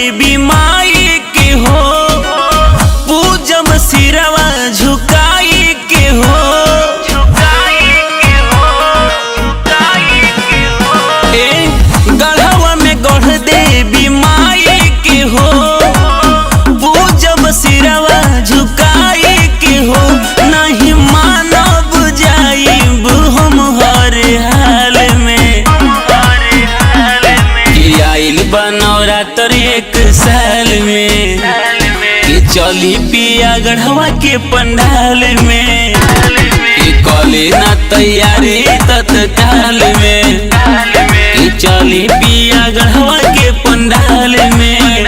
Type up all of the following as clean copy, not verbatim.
देवी माई के हो, पूजम सिरवा झुकाई के हो, गढ़वा में गढ़ देवी माई के हो, पूजम सिरवा झुकाई के हो। नहीं मानब जाइब हम हर हाल में, आइल बनौरा तर एक साल में, कि चली पिया गढ़वा के पंडाल में, कि कले ना तैयारी तत्काल में, कि चली पिया गढ़वा के पंडाल में।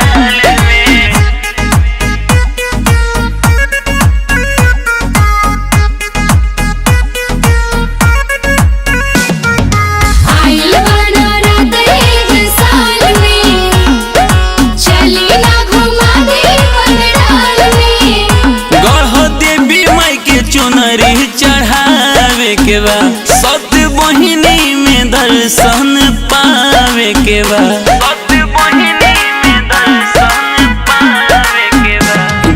चुनरी चढ़ावे के बा, सत बहिनी में दर्शन पावे के बा,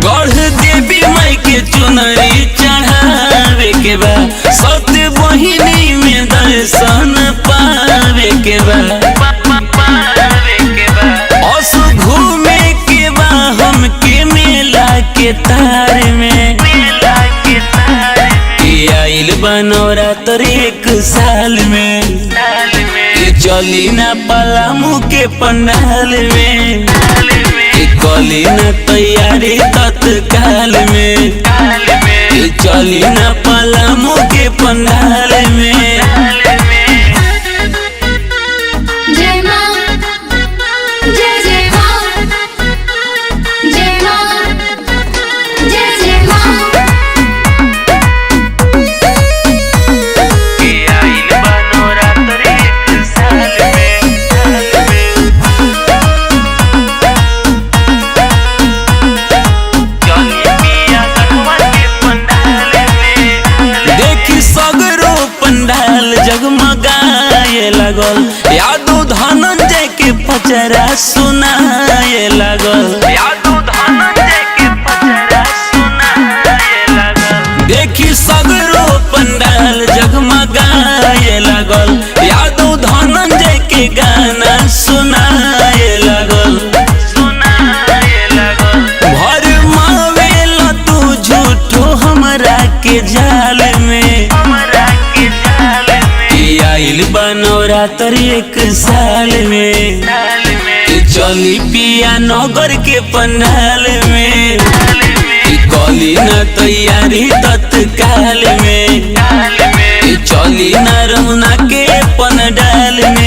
गढ़ देवी माई के चुनरी चढ़ावे के बा, सत बहिनी में दर्शन पावे के बा, असु घूमे के बा हमके मेला के तार में, आइल बनौरा तर एक साल में, कि चली ना पलामू के पंडाल में, कि कली ना तैयारी तत्काल में, कि चली ना पलामू के पंडाल में। जगमगाए लगल यादव धनंजय के पचरा सुनाए लगल, देखी सगरो पंडाल जगमगाए लगल, यादव धनंजय के गाना सुनाए लगल, भर मावेल तू झूठो हमरा के जाल में, आइल बनौरा तर एक साल में, कि चली पिया नगर के पंडाल में, कि कली ना तैयारी तत्काल में, कि चली ना रहुना के पंडाल में।